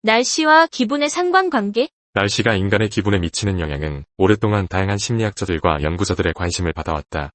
날씨와 기분의 상관관계? 날씨가 인간의 기분에 미치는 영향은 오랫동안 다양한 심리학자들과 연구자들의 관심을 받아왔다.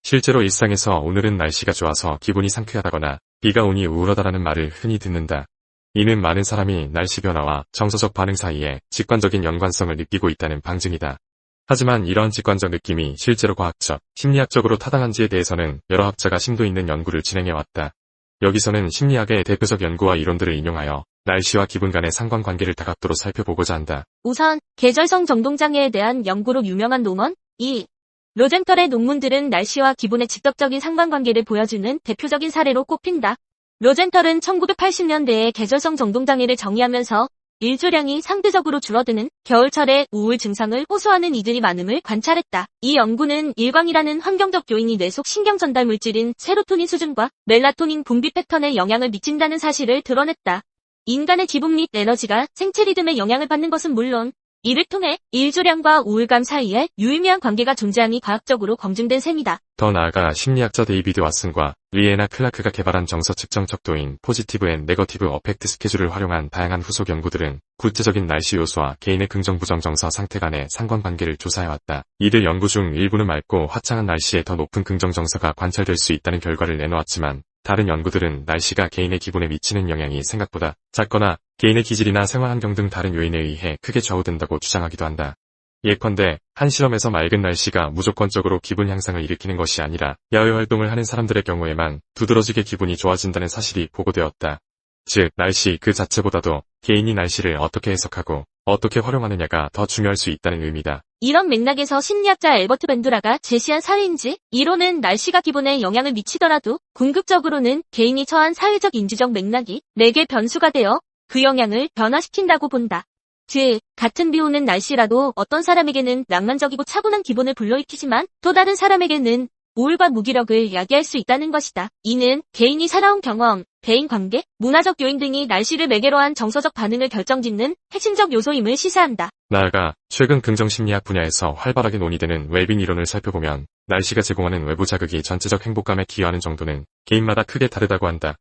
실제로 일상에서 오늘은 날씨가 좋아서 기분이 상쾌하다거나 비가 오니 우울하다라는 말을 흔히 듣는다. 이는 많은 사람이 날씨 변화와 정서적 반응 사이에 직관적인 연관성을 느끼고 있다는 방증이다. 하지만 이러한 직관적 느낌이 실제로 과학적, 심리학적으로 타당한지에 대해서는 여러 학자가 심도 있는 연구를 진행해왔다. 여기서는 심리학의 대표적 연구와 이론들을 인용하여 날씨와 기분 간의 상관관계를 다각도로 살펴보고자 한다. 우선 계절성 정동장애에 대한 연구로 유명한 논문 2. 로젠털의 논문들은 날씨와 기분의 직접적인 상관관계를 보여주는 대표적인 사례로 꼽힌다. 로젠털은 1980년대에 계절성 정동장애를 정의하면서 일조량이 상대적으로 줄어드는 겨울철에 우울 증상을 호소하는 이들이 많음을 관찰했다. 이 연구는 일광이라는 환경적 요인이 뇌 속 신경 전달 물질인 세로토닌 수준과 멜라토닌 분비 패턴에 영향을 미친다는 사실을 드러냈다. 인간의 기분 및 에너지가 생체 리듬에 영향을 받는 것은 물론 이를 통해 일조량과 우울감 사이에 유의미한 관계가 존재함이 과학적으로 검증된 셈이다. 더 나아가 심리학자 데이비드 왓슨과 리에나 클라크가 개발한 정서 측정 척도인 포지티브 앤 네거티브 어펙트 스케줄을 활용한 다양한 후속 연구들은 구체적인 날씨 요소와 개인의 긍정 부정 정서 상태 간의 상관관계를 조사해왔다. 이들 연구 중 일부는 맑고 화창한 날씨에 더 높은 긍정 정서가 관찰될 수 있다는 결과를 내놓았지만 다른 연구들은 날씨가 개인의 기분에 미치는 영향이 생각보다 작거나 개인의 기질이나 생활 환경 등 다른 요인에 의해 크게 좌우된다고 주장하기도 한다. 예컨대 한 실험에서 맑은 날씨가 무조건적으로 기분 향상을 일으키는 것이 아니라 야외 활동을 하는 사람들의 경우에만 두드러지게 기분이 좋아진다는 사실이 보고되었다. 즉 날씨 그 자체보다도 개인이 날씨를 어떻게 해석하고 어떻게 활용하느냐가 더 중요할 수 있다는 의미다. 이런 맥락에서 심리학자 앨버트 밴두라가 제시한 사회인지 이론은 날씨가 기분에 영향을 미치더라도 궁극적으로는 개인이 처한 사회적 인지적 맥락이 내게 변수가 되어 그 영향을 변화시킨다고 본다. 즉, 같은 비 오는 날씨라도 어떤 사람에게는 낭만적이고 차분한 기분을 불러일으키지만 또 다른 사람에게는 우울과 무기력을 야기할 수 있다는 것이다. 이는 개인이 살아온 경험, 대인관계, 문화적 요인 등이 날씨를 매개로 한 정서적 반응을 결정짓는 핵심적 요소임을 시사한다. 나아가 최근 긍정심리학 분야에서 활발하게 논의되는 웰빙 이론을 살펴보면 날씨가 제공하는 외부 자극이 전체적 행복감에 기여하는 정도는 개인마다 크게 다르다고 한다.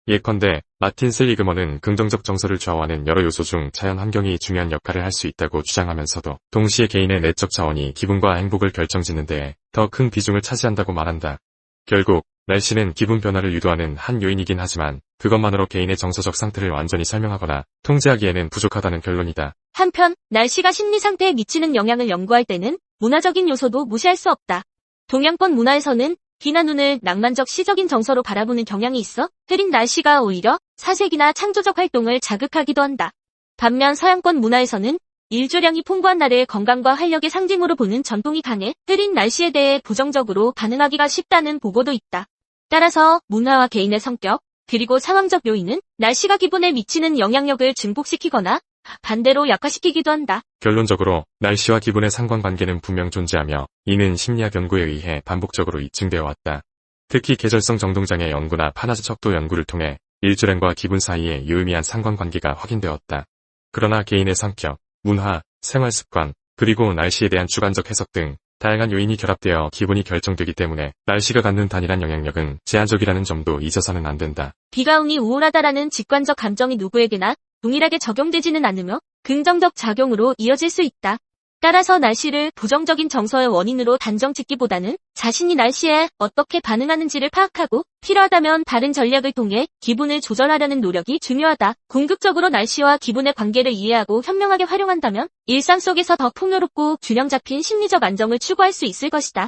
예컨대 마틴 셀리그먼은 긍정적 정서를 좌우하는 여러 요소 중 자연 환경이 중요한 역할을 할 수 있다고 주장하면서도 동시에 개인의 내적 자원이 기분과 행복을 결정짓는 데에 더 큰 비중을 차지한다고 말한다. 결국 날씨는 기분 변화를 유도하는 한 요인이긴 하지만 그것만으로 개인의 정서적 상태를 완전히 설명하거나 통제하기에는 부족하다는 결론이다. 한편 날씨가 심리 상태에 미치는 영향을 연구할 때는 문화적인 요소도 무시할 수 없다. 동양권 문화에서는 비나 눈을 낭만적 시적인 정서로 바라보는 경향이 있어 흐린 날씨가 오히려 사색이나 창조적 활동을 자극하기도 한다. 반면 서양권 문화에서는 일조량이 풍부한 날을 건강과 활력의 상징으로 보는 전통이 강해 흐린 날씨에 대해 부정적으로 반응하기가 쉽다는 보고도 있다. 따라서 문화와 개인의 성격, 그리고 상황적 요인은 날씨가 기분에 미치는 영향력을 증폭시키거나 반대로 약화시키기도 한다. 결론적으로 날씨와 기분의 상관관계는 분명 존재하며 이는 심리학 연구에 의해 반복적으로 입증되어 왔다. 특히 계절성 정동장애 연구나 파나즈 척도 연구를 통해 일조량과 기분 사이에 유의미한 상관관계가 확인되었다. 그러나 개인의 성격, 문화, 생활습관, 그리고 날씨에 대한 주관적 해석 등 다양한 요인이 결합되어 기분이 결정되기 때문에 날씨가 갖는 단일한 영향력은 제한적이라는 점도 잊어서는 안 된다. 비가 오니 우울하다라는 직관적 감정이 누구에게나 동일하게 적용되지는 않으며 긍정적 작용으로 이어질 수 있다. 따라서 날씨를 부정적인 정서의 원인으로 단정 짓기보다는 자신이 날씨에 어떻게 반응하는지를 파악하고 필요하다면 다른 전략을 통해 기분을 조절하려는 노력이 중요하다. 궁극적으로 날씨와 기분의 관계를 이해하고 현명하게 활용한다면 일상 속에서 더 풍요롭고 균형 잡힌 심리적 안정을 추구할 수 있을 것이다.